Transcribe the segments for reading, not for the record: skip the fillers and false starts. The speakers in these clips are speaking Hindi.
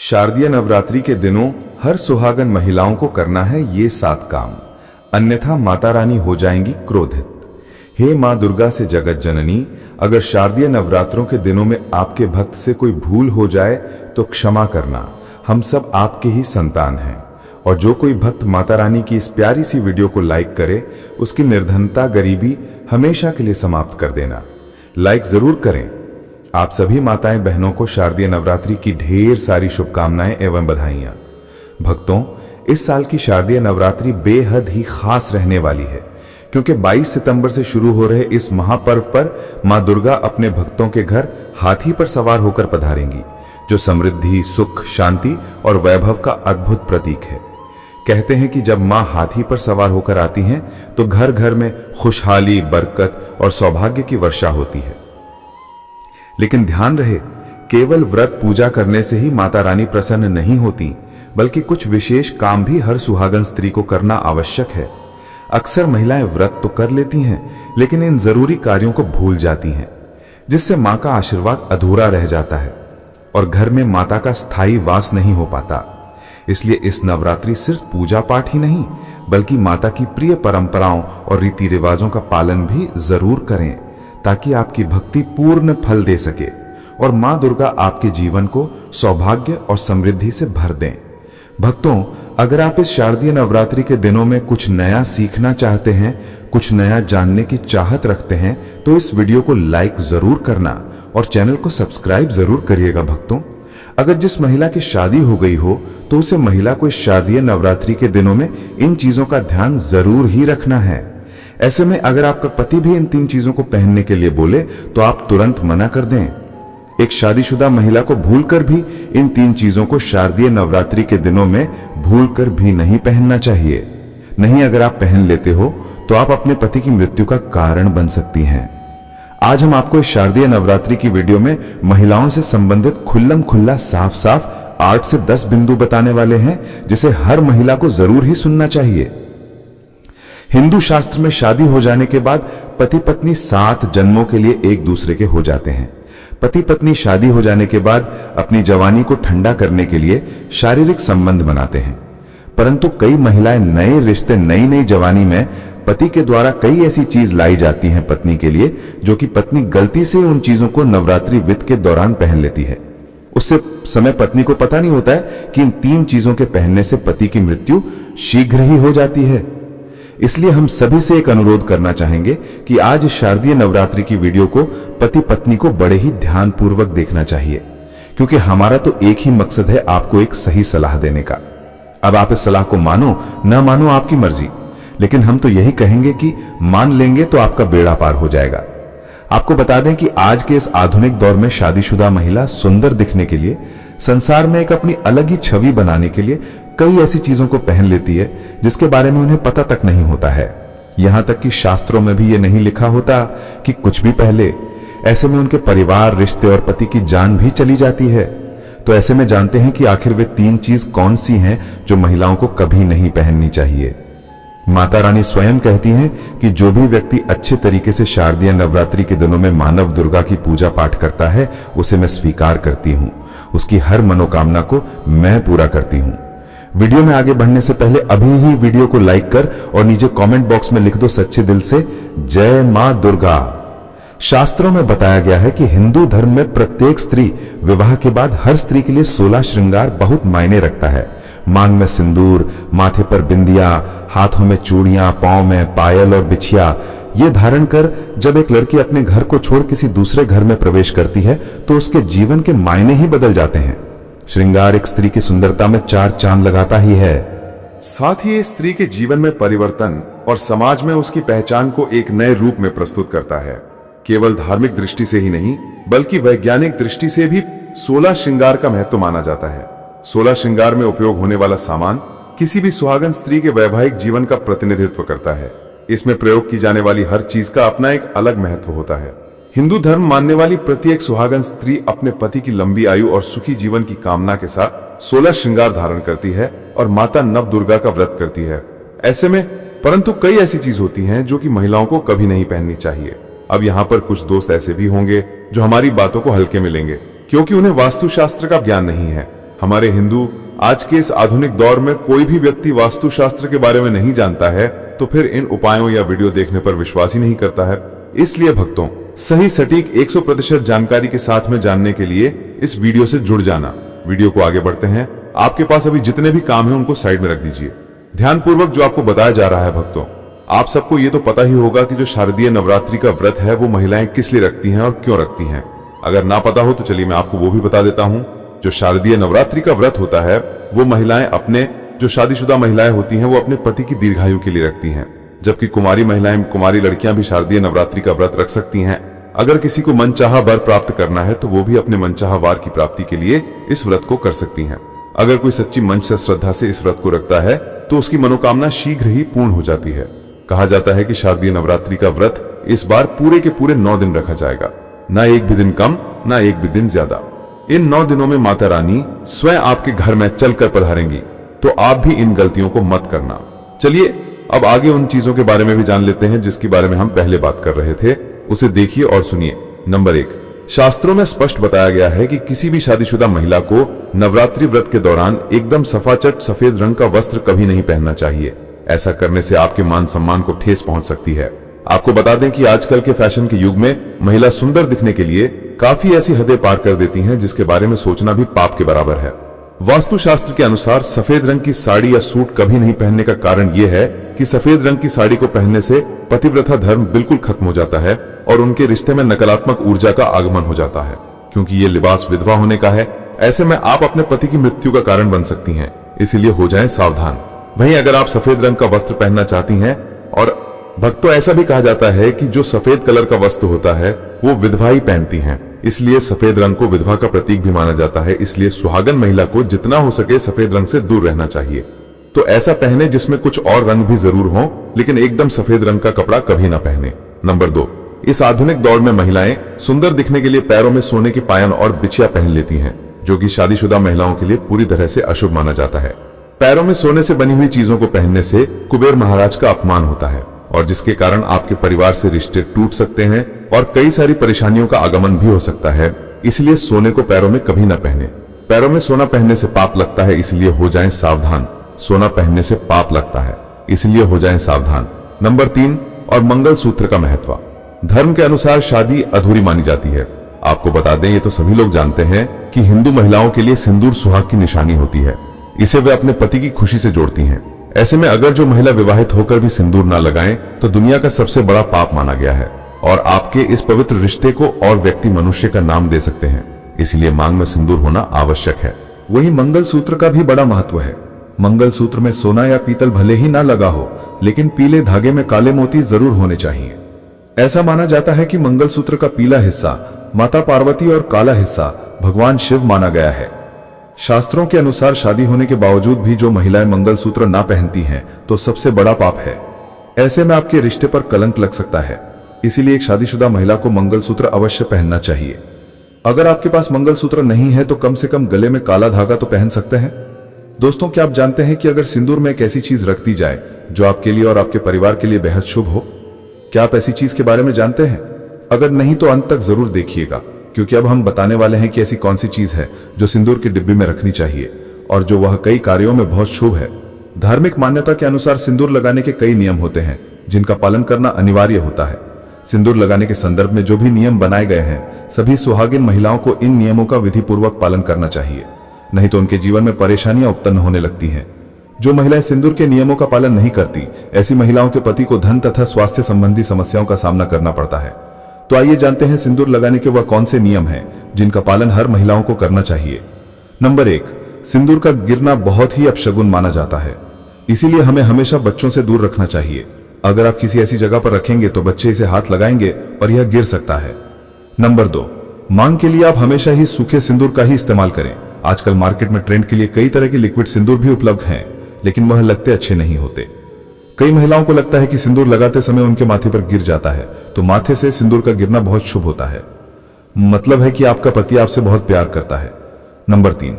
शारदीय नवरात्रि के दिनों हर सुहागन महिलाओं को करना है ये 7 काम, अन्यथा माता रानी हो जाएंगी क्रोधित। हे मां दुर्गा से जगत जननी, अगर शारदीय नवरात्रों के दिनों में आपके भक्त से कोई भूल हो जाए तो क्षमा करना, हम सब आपके ही संतान हैं। और जो कोई भक्त माता रानी की इस प्यारी सी वीडियो को लाइक करे, उसकी निर्धनता गरीबी हमेशा के लिए समाप्त कर देना। लाइक जरूर करें। आप सभी माताएं बहनों को शारदीय नवरात्रि की ढेर सारी शुभकामनाएं एवं बधाइयां। भक्तों, इस साल की शारदीय नवरात्रि बेहद ही खास रहने वाली है, क्योंकि 22 सितंबर से शुरू हो रहे इस महापर्व पर मां दुर्गा अपने भक्तों के घर हाथी पर सवार होकर पधारेंगी, जो समृद्धि, सुख, शांति और वैभव का अद्भुत प्रतीक है। कहते हैं कि जब मां हाथी पर सवार होकर आती हैं तो घर घर में खुशहाली, बरकत और सौभाग्य की वर्षा होती है। लेकिन ध्यान रहे, केवल व्रत पूजा करने से ही माता रानी प्रसन्न नहीं होती, बल्कि कुछ विशेष काम भी हर सुहागन स्त्री को करना आवश्यक है। अक्सर महिलाएं व्रत तो कर लेती हैं, लेकिन इन जरूरी कार्यों को भूल जाती हैं, जिससे मां का आशीर्वाद अधूरा रह जाता है और घर में माता का स्थायी वास नहीं हो पाता। इसलिए इस नवरात्रि सिर्फ पूजा पाठ ही नहीं, बल्कि माता की प्रिय परंपराओं और रीति रिवाजों का पालन भी जरूर करें, ताकि आपकी भक्ति पूर्ण फल दे सके और मां दुर्गा आपके जीवन को सौभाग्य और समृद्धि से भर दें। भक्तों, अगर आप इस शारदीय नवरात्रि के दिनों में कुछ नया सीखना चाहते हैं, कुछ नया जानने की चाहत रखते हैं, तो इस वीडियो को लाइक जरूर करना और चैनल को सब्सक्राइब जरूर करिएगा। भक्तों, अगर जिस महिला की शादी हो गई हो तो उसे महिला को इस शारदीय नवरात्रि के दिनों में इन चीजों का ध्यान जरूर ही रखना है। ऐसे में अगर आपका पति भी इन 3 चीजों को पहनने के लिए बोले तो आप तुरंत मना कर दें। एक शादीशुदा महिला को भूलकर भी इन 3 चीजों को शारदीय नवरात्रि के दिनों में भूलकर भी नहीं पहनना चाहिए। नहीं, अगर आप पहन लेते हो तो आप अपने पति की मृत्यु का कारण बन सकती हैं। आज हम आपको इस शारदीय नवरात्रि की वीडियो में महिलाओं से संबंधित खुल्लम खुल्ला साफ साफ 8 से 10 बिंदु बताने वाले हैं, जिसे हर महिला को जरूर ही सुनना चाहिए। हिंदू शास्त्र में शादी हो जाने के बाद पति पत्नी 7 जन्मों के लिए एक दूसरे के हो जाते हैं। पति पत्नी शादी हो जाने के बाद अपनी जवानी को ठंडा करने के लिए शारीरिक संबंध बनाते हैं, परंतु कई महिलाएं नए रिश्ते, नई नई जवानी में पति के द्वारा कई ऐसी चीज लाई जाती हैं पत्नी के लिए, जो कि पत्नी गलती से उन चीजों को नवरात्रि व्रत के दौरान पहन लेती है। उससे समय पत्नी को पता नहीं होता है कि इन 3 चीजों के पहनने से पति की मृत्यु शीघ्र ही हो जाती है। इसलिए हम सभी से एक अनुरोध करना चाहेंगे कि आज शारदीय नवरात्रि की वीडियो को पति पत्नी को बड़े ही ध्यानपूर्वक देखना चाहिए, क्योंकि हमारा तो एक ही मकसद है, आपको एक सही सलाह देने का। अब आप इस सलाह को मानो न मानो आपकी मर्जी, लेकिन हम तो यही कहेंगे कि मान लेंगे तो आपका बेड़ा पार हो जाएगा। आपको बता दें कि आज के इस आधुनिक दौर में शादीशुदा महिला सुंदर दिखने के लिए, संसार में एक अपनी अलग ही छवि बनाने के लिए कई ऐसी चीजों को पहन लेती है जिसके बारे में उन्हें पता तक नहीं होता है। यहां तक कि शास्त्रों में भी ये नहीं लिखा होता कि कुछ भी पहले। ऐसे में उनके परिवार, रिश्ते और पति की जान भी चली जाती है। तो ऐसे में जानते हैं कि आखिर वे 3 चीज कौन सी हैं जो महिलाओं को कभी नहीं पहननी चाहिए। माता रानी स्वयं कहती हैं कि जो भी व्यक्ति अच्छे तरीके से शारदीय नवरात्रि के दिनों में मानव दुर्गा की पूजा पाठ करता है, उसे मैं स्वीकार करती हूं। उसकी हर मनोकामना को मैं पूरा करती हूं। वीडियो में आगे बढ़ने से पहले अभी ही वीडियो को लाइक कर और नीचे कमेंट बॉक्स में लिख दो सच्चे दिल से जय मां दुर्गा। शास्त्रों में बताया गया है कि हिंदू धर्म में प्रत्येक स्त्री विवाह के बाद हर स्त्री के लिए 16 श्रृंगार बहुत मायने रखता है। मांग में सिंदूर, माथे पर बिंदिया, हाथों में चूड़ियां, पांव में पायल और बिछिया, ये धारण कर जब एक लड़की अपने घर को छोड़ किसी दूसरे घर में प्रवेश करती है तो उसके जीवन के मायने ही बदल जाते हैं। श्रृंगार एक स्त्री की सुंदरता में 4 चांद लगाता ही है। साथ ही ये स्त्री के जीवन में परिवर्तन और समाज में उसकी पहचान को एक नए रूप में प्रस्तुत करता है। केवल धार्मिक दृष्टि से ही नहीं, बल्कि वैज्ञानिक दृष्टि से भी 16 श्रृंगार का महत्व माना जाता है। 16 श्रृंगार में उपयोग होने वाला सामान किसी भी सुहागन स्त्री के वैवाहिक जीवन का प्रतिनिधित्व करता है। इसमें प्रयोग की जाने वाली हर चीज का अपना एक अलग महत्व होता है। हिंदू धर्म मानने वाली प्रत्येक सुहागन स्त्री अपने पति की लंबी आयु और सुखी जीवन की कामना के साथ 16 श्रृंगार धारण करती है और माता नव दुर्गा का व्रत करती है। ऐसे में परंतु कई ऐसी चीज होती हैं जो कि महिलाओं को कभी नहीं पहननी चाहिए। अब यहाँ पर कुछ दोस्त ऐसे भी होंगे जो हमारी बातों को हल्के में लेंगे, क्योंकि उन्हें वास्तुशास्त्र का ज्ञान नहीं है। हमारे हिंदू आज के इस आधुनिक दौर में कोई भी व्यक्ति वास्तुशास्त्र के बारे में नहीं जानता है तो फिर इन उपायों या वीडियो देखने पर विश्वास ही नहीं करता है। इसलिए भक्तों, सही सटीक 100% जानकारी के साथ में जानने के लिए इस वीडियो से जुड़ जाना। वीडियो को आगे बढ़ते हैं। आपके पास अभी जितने भी काम है उनको साइड में रख दीजिए। ध्यानपूर्वक जो आपको बताया जा रहा है भक्तों, आप सबको ये तो पता ही होगा कि जो शारदीय नवरात्रि का व्रत है वो महिलाएं किस लिए रखती हैं और क्यों रखती हैं। अगर ना पता हो तो चलिए मैं आपको वो भी बता देता हूं। जो शारदीय नवरात्रि का व्रत होता है वो महिलाएं अपने, जो शादीशुदा महिलाएं होती हैं वो अपने पति की दीर्घायु के लिए रखती हैं, जबकि कुमारी महिलाएं, कुमारी लड़कियां भी शारदीय नवरात्रि का व्रत रख सकती हैं। अगर किसी को मनचाहा वर प्राप्त करना है तो वो भी अपने मनचाहा वार की प्राप्ति के लिए इस व्रत को कर सकती हैं। अगर कोई सच्ची मन से श्रद्धा से इस व्रत को रखता है तो उसकी मनोकामना शीघ्र ही पूर्ण हो जाती है। कहा जाता है कि शारदीय नवरात्रि का व्रत इस बार पूरे के पूरे 9 दिन रखा जाएगा, ना एक भी दिन कम, ना एक भी दिन ज्यादा। इन 9 दिनों में माता रानी स्वयं आपके घर में चलकर पधारेंगी, तो आप भी इन गलतियों को मत करना। चलिए अब आगे उन चीजों के बारे में भी जान लेते हैं जिसके बारे में हम पहले बात कर रहे थे। उसे देखिए और सुनिए। नंबर 1, शास्त्रों में स्पष्ट बताया गया है कि किसी भी शादीशुदा महिला को नवरात्रि व्रत के दौरान एकदम सफाचट सफेद रंग का वस्त्र कभी नहीं पहनना चाहिए। ऐसा करने से आपके मान सम्मान को ठेस पहुंच सकती है। आपको बता दें कि आजकल के फैशन के युग में महिला सुंदर दिखने के लिए काफी ऐसी हदें पार कर देती हैं जिसके बारे में सोचना भी पाप के बराबर है। वास्तुशास्त्र के अनुसार सफेद रंग की साड़ी या सूट कभी नहीं पहनने का कारण यह है कि सफेद रंग की साड़ी को पहनने से पतिव्रता धर्म बिल्कुल खत्म हो जाता है और उनके रिश्ते में नकारात्मक ऊर्जा का आगमन हो जाता है। क्योंकि ये लिबास विधवा होने का है, ऐसे में आप अपने पति की मृत्यु का कारण बन सकती हैं, इसीलिए हो जाएं सावधान। वहीं अगर आप सफेद रंग का वस्त्र पहनना चाहती हैं, और भक्तों ऐसा भी कहा जाता है कि जो सफेद कलर का वस्त्र होता है वो विधवा ही पहनती हैं, इसलिए सफेद रंग को विधवा का प्रतीक भी माना जाता है। इसलिए सुहागन महिला को जितना हो सके सफेद रंग से दूर रहना चाहिए। तो ऐसा पहने जिसमें कुछ और रंग भी जरूर हो, लेकिन एकदम सफेद रंग का कपड़ा कभी ना पहने। नंबर 2, इस आधुनिक दौर में महिलाएं सुंदर दिखने के लिए पैरों में सोने की पायन और बिछिया पहन लेती हैं, जो कि शादीशुदा महिलाओं के लिए पूरी तरह से अशुभ माना जाता है। पैरों में सोने से बनी हुई चीजों को पहनने से कुबेर महाराज का अपमान होता है और जिसके कारण आपके परिवार से रिश्ते टूट सकते हैं और कई सारी परेशानियों का आगमन भी हो सकता है। इसलिए सोने को पैरों में कभी ना पहने। पैरों में सोना पहनने से पाप लगता है, इसलिए हो जाएं सावधान। सोना पहनने से पाप लगता है, इसलिए हो जाएं सावधान। नंबर 3, और मंगलसूत्र का महत्व। धर्म के अनुसार शादी अधूरी मानी जाती है। आपको बता दें, ये तो सभी लोग जानते हैं कि हिंदू महिलाओं के लिए सिंदूर सुहाग की निशानी होती है। इसे वे अपने पति की खुशी से जोड़ती हैं। ऐसे में अगर जो महिला विवाहित होकर भी सिंदूर ना लगाएं तो दुनिया का सबसे बड़ा पाप माना गया है और आपके इस पवित्र रिश्ते को और व्यक्ति मनुष्य का नाम दे सकते हैं। इसलिए मांग में सिंदूर होना आवश्यक है। वहीं मंगलसूत्र का भी बड़ा महत्व है। मंगलसूत्र में सोना या पीतल भले ही ना लगा हो, लेकिन पीले धागे में काले मोती जरूर होने चाहिए। ऐसा माना जाता है कि मंगलसूत्र का पीला हिस्सा माता पार्वती और काला हिस्सा भगवान शिव माना गया है। शास्त्रों के अनुसार शादी होने के बावजूद भी जो महिलाएं मंगलसूत्र ना पहनती हैं तो सबसे बड़ा पाप है। ऐसे में आपके रिश्ते पर कलंक लग सकता है। इसीलिए एक शादीशुदा महिला को मंगलसूत्र अवश्य पहनना चाहिए। अगर आपके पास मंगलसूत्र नहीं है तो कम से कम गले में काला धागा तो पहन सकते हैं। दोस्तों, क्या आप जानते हैं कि अगर सिंदूर में एक ऐसी चीज रख दी जाए जो आपके लिए और आपके परिवार के लिए बेहद शुभ हो? क्या आप ऐसी चीज के बारे में जानते हैं? अगर नहीं तो अंत तक जरूर देखिएगा, क्योंकि अब हम बताने वाले हैं कि ऐसी कौन सी चीज है जो सिंदूर के डिब्बे में रखनी चाहिए और जो वह कई कार्यों में बहुत शुभ है। धार्मिक मान्यता के अनुसार सिंदूर लगाने के कई नियम होते हैं जिनका पालन करना अनिवार्य होता है। सिंदूर लगाने के संदर्भ में जो भी नियम बनाए गए हैं, सभी सुहागिन महिलाओं को इन नियमों का विधिपूर्वक पालन करना चाहिए, नहीं तो उनके जीवन में परेशानियां उत्पन्न होने लगती हैं। जो महिलाएं सिंदूर के नियमों का पालन नहीं करती, ऐसी महिलाओं के पति को धन तथा स्वास्थ्य संबंधी समस्याओं का सामना करना पड़ता है। तो आइए जानते हैं सिंदूर लगाने के वह कौन से नियम हैं जिनका पालन हर महिलाओं को करना चाहिए। नंबर 1, सिंदूर का गिरना बहुत ही अपशगुन माना जाता है, इसीलिए हमें हमेशा बच्चों से दूर रखना चाहिए। अगर आप किसी ऐसी जगह पर रखेंगे तो बच्चे इसे हाथ लगाएंगे और यह गिर सकता है। नंबर 2, मांग के लिए आप हमेशा ही सूखे सिंदूर का ही इस्तेमाल करें। आजकल मार्केट में ट्रेंड के लिए कई तरह के लिक्विड सिंदूर भी उपलब्ध हैं, लेकिन वह लगते अच्छे नहीं होते। कई महिलाओं को लगता है कि सिंदूर लगाते समय उनके माथे पर गिर जाता है, तो माथे से सिंदूर का गिरना बहुत शुभ होता है। मतलब है कि आपका पति आपसे बहुत प्यार करता है। नंबर 3,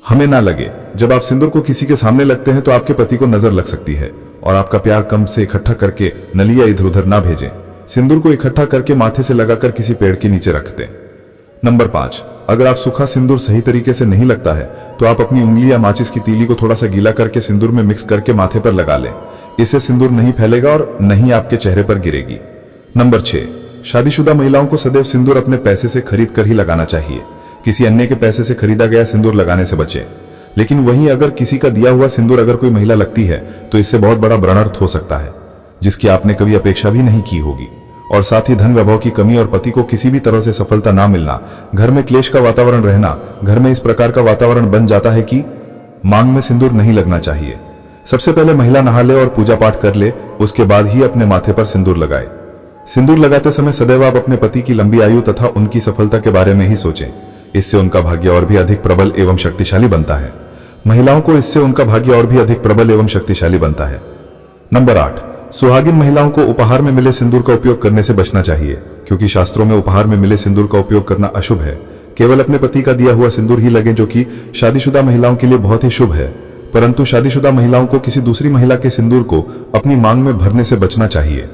हमें ना लगे। जब आप सिंदूर को किसी के सामने लगते हैं तो आपके पति को नजर लग सकती है और आपका प्यार कम से इकट्ठा करके नलिया इधर उधर ना भेजें। सिंदूर को इकट्ठा करके माथे से लगाकर किसी पेड़ के नीचे रख दें। नंबर 5, अगर आप सूखा सिंदूर सही तरीके से नहीं लगता है तो आप अपनी उंगली या माचिस की तीली को थोड़ा सा गीला करके सिंदूर में मिक्स करके माथे पर लगा लें। इससे सिंदूर नहीं फैलेगा और नहीं आपके चेहरे पर गिरेगी। नंबर 6, शादीशुदा महिलाओं को सदैव सिंदूर अपने पैसे से खरीद कर ही लगाना चाहिए। किसी अन्य के पैसे से खरीदा गया सिंदूर लगाने से बचें। लेकिन वहीं अगर किसी का दिया हुआ सिंदूर अगर कोई महिला लगती है तो इससे बहुत बड़ा व्रणर्थ हो सकता है, जिसकी आपने कभी अपेक्षा भी नहीं की होगी। और साथ ही धन वैभव की कमी और पति को किसी भी तरह से सफलता ना मिलना, घर में क्लेश का वातावरण रहना, घर में इस प्रकार का वातावरण बन जाता है कि मांग में सिंदूर नहीं लगना चाहिए। सबसे पहले महिला नहा ले और पूजा पाठ कर ले, उसके बाद ही अपने माथे पर सिंदूर लगाए। सिंदूर लगाते समय सदैव आप अपने पति की लंबी आयु तथा उनकी सफलता के बारे में ही सोचें। इससे उनका भाग्य और भी अधिक प्रबल एवं शक्तिशाली बनता है। महिलाओं को इससे उनका भाग्य और भी अधिक प्रबल एवं शक्तिशाली बनता है। नंबर 8, सुहागिन महिलाओं को उपहार में मिले सिंदूर का उपयोग करने से बचना चाहिए, क्योंकि शास्त्रों में उपहार में मिले सिंदूर का उपयोग करना अशुभ है। केवल अपने पति का दिया हुआ सिंदूर ही लगे, जो कि शादीशुदा महिलाओं के लिए बहुत ही शुभ है। परंतु शादीशुदा महिलाओं को किसी दूसरी महिला के सिंदूर को अपनी मांग में भरने से बचना चाहिए।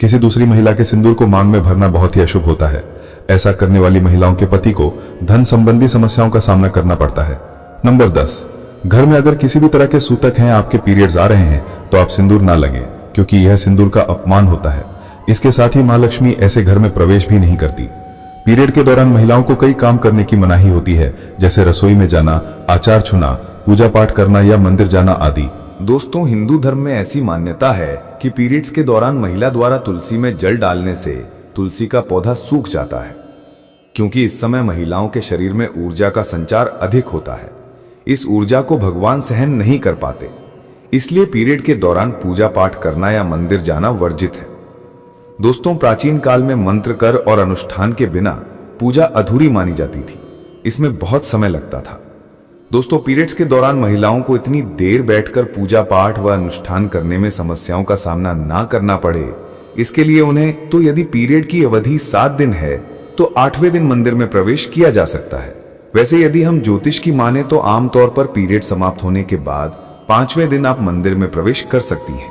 किसी दूसरी महिला के सिंदूर को मांग में भरना बहुत ही अशुभ होता है। ऐसा करने वाली महिलाओं के पति को धन संबंधी समस्याओं का सामना करना पड़ता है। नंबर 10, घर में अगर किसी भी तरह के सूतक हैं, आपके पीरियड्स आ रहे हैं, तो आप सिंदूर ना लगें, क्योंकि यह सिंदूर का अपमान होता है। इसके साथ ही मां लक्ष्मी ऐसे घर में प्रवेश भी नहीं करती। पीरियड के दौरान महिलाओं को कई काम करने की मनाही होती है, जैसे रसोई में जाना, आचार छूना, पूजा पाठ करना या मंदिर जाना आदि। दोस्तों, हिंदू धर्म में ऐसी मान्यता है कि पीरियड्स के दौरान महिला द्वारा तुलसी में जल डालने से तुलसी का पौधा सूख जाता है, क्योंकि इस समय महिलाओं के शरीर में ऊर्जा का संचार अधिक होता है। इस ऊर्जा को भगवान सहन नहीं कर पाते, इसलिए पीरियड के दौरान पूजा पाठ करना या मंदिर जाना वर्जित है। दोस्तों, प्राचीन काल में मंत्र कर और अनुष्ठान के बिना पूजा अधूरी मानी जाती थी। इसमें बहुत समय लगता था। दोस्तों, पीरियड्स के दौरान महिलाओं को इतनी देर बैठकर पूजा पाठ व अनुष्ठान करने में समस्याओं का सामना ना करना पड़े, इसके लिए उन्हें तो यदि पीरियड की अवधि 7 दिन है तो 8वें दिन मंदिर में प्रवेश किया जा सकता है। वैसे यदि हम ज्योतिष की माने तो आमतौर पर पीरियड समाप्त होने के बाद 5वें दिन आप मंदिर में प्रवेश कर सकती हैं।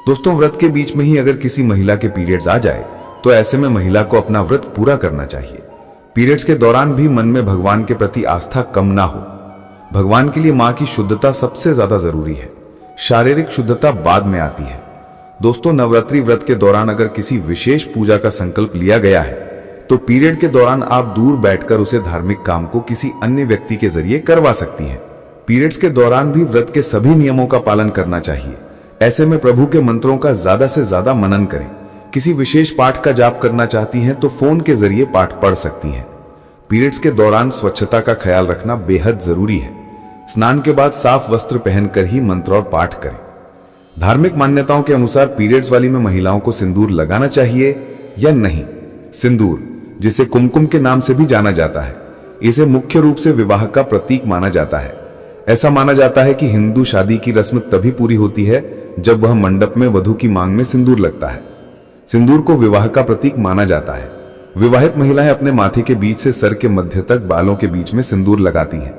दोस्तों, व्रत के बीच में ही अगर किसी महिला के पीरियड्स आ जाए तो ऐसे में महिला को अपना व्रत पूरा करना चाहिए। पीरियड्स के दौरान भी मन में भगवान के प्रति आस्था कम ना हो। भगवान के लिए मां की शुद्धता सबसे ज्यादा जरूरी है, शारीरिक शुद्धता बाद में आती है। दोस्तों, नवरात्रि व्रत के दौरान अगर किसी विशेष पूजा का संकल्प लिया गया है तो पीरियड के दौरान आप दूर बैठकर उसे धार्मिक काम को किसी अन्य व्यक्ति के जरिए करवा सकती हैं। पीरियड्स के दौरान भी व्रत के सभी नियमों का पालन करना चाहिए। ऐसे में प्रभु के मंत्रों का ज्यादा से ज्यादा मनन करें। किसी विशेष पाठ का जाप करना चाहती हैं तो फोन के जरिए पाठ पढ़ सकती हैं। पीरियड्स के दौरान स्वच्छता का ख्याल रखना बेहद जरूरी है। स्नान के बाद साफ वस्त्र पहनकर ही मंत्र और पाठ करें। धार्मिक मान्यताओं के अनुसार पीरियड्स वाली में महिलाओं को सिंदूर लगाना चाहिए या नहीं। सिंदूर, जिसे कुमकुम के नाम से भी जाना जाता है, इसे मुख्य रूप से विवाह का प्रतीक माना जाता है। ऐसा माना जाता है कि हिंदू शादी की रस्म तभी पूरी होती है जब वह मंडप में वधू की मांग में सिंदूर लगता है। सिंदूर को विवाह का प्रतीक माना जाता है। विवाहित महिलाएं अपने माथे के बीच से सर के मध्य तक बालों के बीच में सिंदूर लगाती हैं।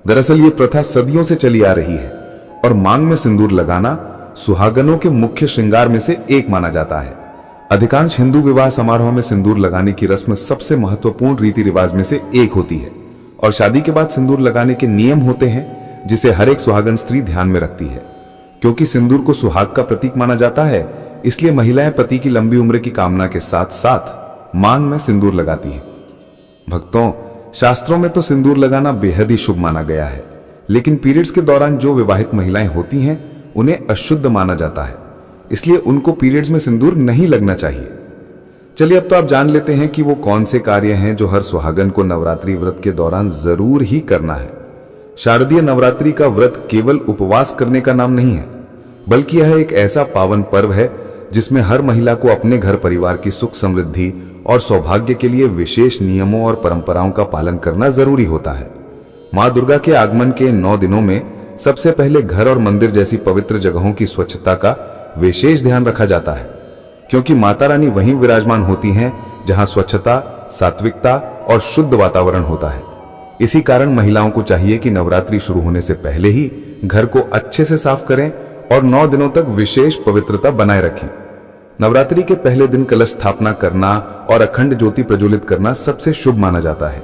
दरअसल ये प्रथा सदियों से चली आ रही है और मांग में सिंदूर लगाना सुहागनों के मुख्य श्रृंगार में से एक माना जाता है। अधिकांश हिंदू विवाह समारोह में सिंदूर लगाने की रस्म सबसे महत्वपूर्ण रीति रिवाज में से एक होती है और शादी के बाद सिंदूर लगाने के नियम होते हैं जिसे हर एक सुहागन स्त्री ध्यान में रखती है। क्योंकि सिंदूर को सुहाग का प्रतीक माना जाता है, इसलिए महिलाएं पति की लंबी उम्र की कामना के साथ साथ मांग में सिंदूर लगाती हैं। भक्तों, शास्त्रों में तो सिंदूर लगाना बेहद ही शुभ माना गया है, लेकिन पीरियड्स के दौरान जो विवाहित महिलाएं होती हैं उन्हें अशुद्ध माना जाता है, इसलिए उनको पीरियड्स में सिंदूर नहीं लगना चाहिए। चलिए, अब तो आप जान लेते हैं कि वो कौन से कार्य हैं जो हर सुहागन को नवरात्रि व्रत के दौरान जरूर ही करना है। शारदीय नवरात्रि का व्रत केवल उपवास करने का नाम नहीं है, बल्कि यह एक ऐसा पावन पर्व है जिसमें हर महिला को अपने घर परिवार की सुख समृद्धि और सौभाग्य के लिए विशेष नियमों और परंपराओं का पालन करना जरूरी होता है। मां दुर्गा के आगमन के 9 दिनों में सबसे पहले घर और मंदिर जैसी पवित्र जगहों की स्वच्छता का विशेष ध्यान रखा जाता है, क्योंकि माता रानी वहीं विराजमान होती हैं जहां स्वच्छता, सात्विकता और शुद्ध वातावरण होता है। इसी कारण महिलाओं को चाहिए कि नवरात्रि शुरू होने से पहले ही घर को अच्छे से साफ करें और 9 दिनों तक विशेष पवित्रता बनाए रखें। नवरात्रि के पहले दिन कलश स्थापना करना और अखंड ज्योति प्रज्वलित करना सबसे शुभ माना जाता है।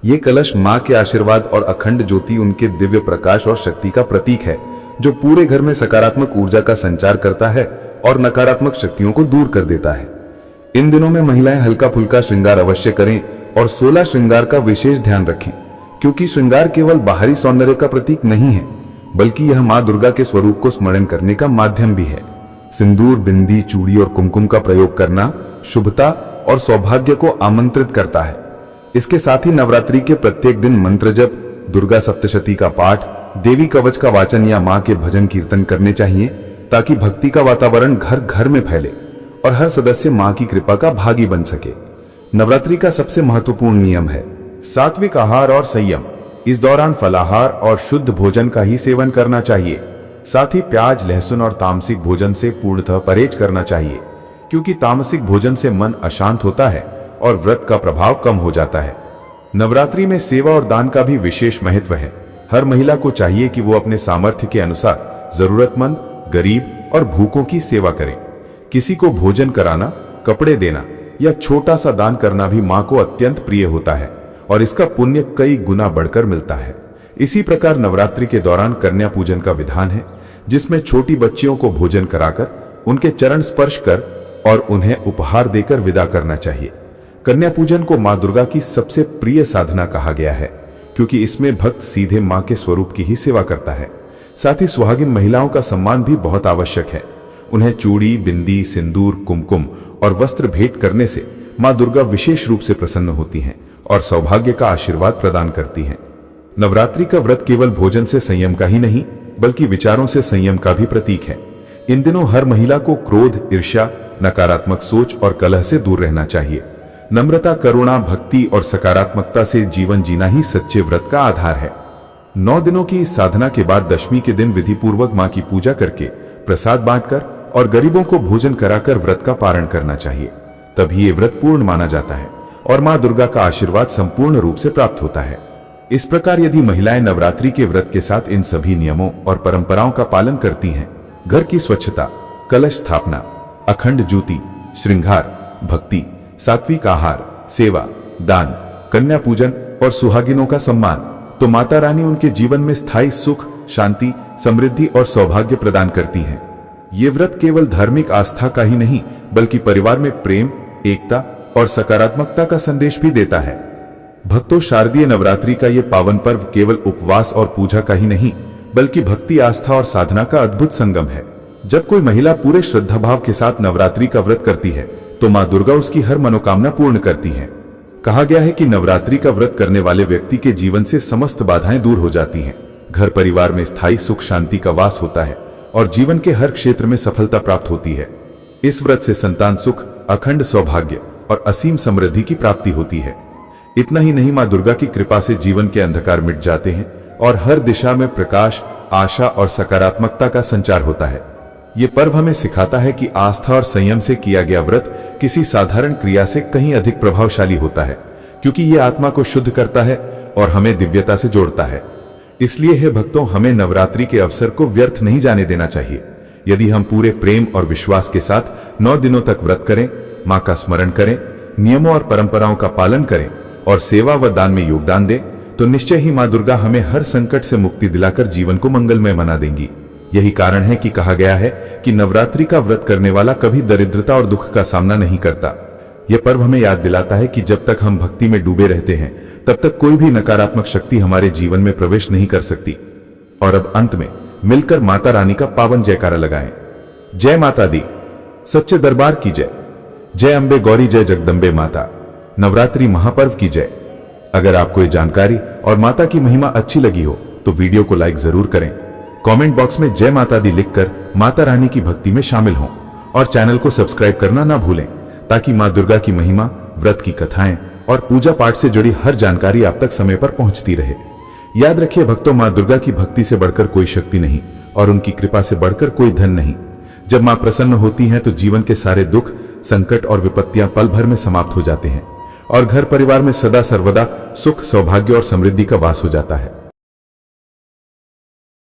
ये कलश मां के आशीर्वाद और अखंड ज्योति उनके दिव्य प्रकाश और शक्ति का प्रतीक है, जो पूरे घर में सकारात्मक ऊर्जा का संचार करता है और नकारात्मक शक्तियों को दूर कर देता है। इन दिनों में महिलाएं हल्का फुल्का श्रृंगार अवश्य करें और 16 श्रृंगार का विशेष ध्यान रखें, क्योंकि श्रृंगार केवल बाहरी सौंदर्य का प्रतीक नहीं है, बल्कि यह मां दुर्गा के स्वरूप को स्मरण करने का माध्यम भी है। सिंदूर, बिंदी, चूड़ी और कुमकुम का प्रयोग करना शुभता और सौभाग्य को आमंत्रित करता है। इसके साथ ही नवरात्रि के प्रत्येक दिन मंत्र जप, दुर्गा सप्तशती का पाठ, देवी कवच का वाचन या मां के भजन कीर्तन करने चाहिए, ताकि भक्ति का वातावरण घर घर में फैले और हर सदस्य मां की कृपा का भागी बन सके। नवरात्रि का सबसे महत्वपूर्ण नियम है सात्विक आहार और संयम। इस दौरान फलाहार और शुद्ध भोजन का ही सेवन करना चाहिए। साथ ही प्याज, लहसुन और तामसिक भोजन से पूर्णतः परहेज करना चाहिए, क्योंकि तामसिक भोजन से मन अशांत होता है और व्रत का प्रभाव कम हो जाता है। नवरात्रि में सेवा और दान का भी विशेष महत्व है। हर महिला को चाहिए कि वो अपने सामर्थ्य के अनुसार जरूरतमंद, गरीब और भूखों की सेवा करें। किसी को भोजन कराना, कपड़े देना या छोटा सा दान करना भी मां को अत्यंत प्रिय होता है और इसका पुण्य कई गुना बढ़कर मिलता है। इसी प्रकार नवरात्रि के दौरान कन्या पूजन का विधान है, जिसमें छोटी बच्चियों को भोजन कराकर उनके चरण स्पर्श कर और उन्हें उपहार देकर विदा करना चाहिए। कन्या पूजन को मां दुर्गा की सबसे प्रिय साधना कहा गया है, क्योंकि इसमें भक्त सीधे मां के स्वरूप की ही सेवा करता है। साथ ही सुहागिन महिलाओं का सम्मान भी बहुत आवश्यक है। उन्हें चूड़ी, बिंदी, सिंदूर, कुमकुम और वस्त्र भेंट करने से मां दुर्गा विशेष रूप से प्रसन्न होती हैं और सौभाग्य का आशीर्वाद प्रदान करती हैं। नवरात्रि का व्रत केवल भोजन से संयम का ही नहीं, बल्कि विचारों से संयम का भी प्रतीक है। इन दिनों हर महिला को क्रोध, ईर्ष्या, नकारात्मक सोच और कलह से दूर रहना चाहिए। नम्रता, करुणा, भक्ति और सकारात्मकता से जीवन जीना ही सच्चे व्रत का आधार है। 9 दिनों की इस साधना के बाद दशमी के दिन विधि पूर्वक मां की पूजा करके, प्रसाद बांटकर और गरीबों को भोजन कराकर व्रत का पारण करना चाहिए। तभी ये व्रत पूर्ण माना जाता है और मां दुर्गा का आशीर्वाद संपूर्ण रूप से प्राप्त होता है। इस प्रकार यदि महिलाएं नवरात्रि के व्रत के साथ इन सभी नियमों और परंपराओं का पालन करती हैं, घर की स्वच्छता, कलश स्थापना, अखंड ज्योति, श्रृंगार, भक्ति, सात्विक आहार, सेवा, दान, कन्या पूजन और सुहागिनों का सम्मान, तो माता रानी उनके जीवन में स्थायी सुख, शांति, समृद्धि और सौभाग्य प्रदान करती हैं। ये व्रत केवल धार्मिक आस्था का ही नहीं, बल्कि परिवार में प्रेम, एकता और सकारात्मकता का संदेश भी देता है। भक्तों, शारदीय नवरात्रि का ये पावन पर्व केवल उपवास और पूजा का ही नहीं, बल्कि भक्ति, आस्था और साधना का अद्भुत संगम है। जब कोई महिला पूरे श्रद्धा भाव के साथ नवरात्रि का व्रत करती है, तो मां दुर्गा उसकी हर मनोकामना पूर्ण करती है। कहा गया है कि नवरात्रि का व्रत करने वाले व्यक्ति के जीवन से समस्त बाधाएं दूर हो जाती हैं, घर परिवार में स्थायी सुख शांति का वास होता है और जीवन के हर क्षेत्र में सफलता प्राप्त होती है। इस व्रत से संतान सुख, अखंड सौभाग्य और असीम समृद्धि की प्राप्ति होती है। इतना ही नहीं, मां दुर्गा की कृपा से जीवन के अंधकार मिट जाते हैं और हर दिशा में प्रकाश, आशा और सकारात्मकता का संचार होता है। ये पर्व हमें सिखाता है कि आस्था और संयम से किया गया व्रत किसी साधारण क्रिया से कहीं अधिक प्रभावशाली होता है, क्योंकि ये आत्मा को शुद्ध करता है और हमें दिव्यता से जोड़ता है। इसलिए हे भक्तों, हमें नवरात्रि के अवसर को व्यर्थ नहीं जाने देना चाहिए। यदि हम पूरे प्रेम और विश्वास के साथ 9 दिनों तक व्रत करें, मां का स्मरण करें, नियमों और परंपराओं का पालन करें और सेवा व दान में योगदान दें, तो निश्चय ही मां दुर्गा हमें हर संकट से मुक्ति दिलाकर जीवन को मंगलमय बना देंगी। यही कारण है कि कहा गया है कि नवरात्रि का व्रत करने वाला कभी दरिद्रता और दुख का सामना नहीं करता। यह पर्व हमें याद दिलाता है कि जब तक हम भक्ति में डूबे रहते हैं, तब तक कोई भी नकारात्मक शक्ति हमारे जीवन में प्रवेश नहीं कर सकती। और अब अंत में मिलकर माता रानी का पावन जयकारा लगाएं। जय माता दी, सच्चे दरबार की जय। जय अम्बे गौरी, जय जगदम्बे माता। नवरात्रि महापर्व की जय। अगर आपको ये जानकारी और माता की महिमा अच्छी लगी हो, तो वीडियो को लाइक जरूर करें। कमेंट बॉक्स में जय माता दी लिखकर माता रानी की भक्ति में शामिल हों और चैनल को सब्सक्राइब करना ना भूलें, ताकि मां दुर्गा की महिमा, व्रत की कथाएं और पूजा पाठ से जुड़ी हर जानकारी आप तक समय पर पहुंचती रहे। याद रखिए भक्तों, मां दुर्गा की भक्ति से बढ़कर कोई शक्ति नहीं और उनकी कृपा से बढ़कर कोई धन नहीं। जब मां प्रसन्न होती हैं, तो जीवन के सारे दुख, संकट और विपत्तियां पल भर में समाप्त हो जाते हैं और घर परिवार में सदा सर्वदा सुख, सौभाग्य और समृद्धि का वास हो जाता है।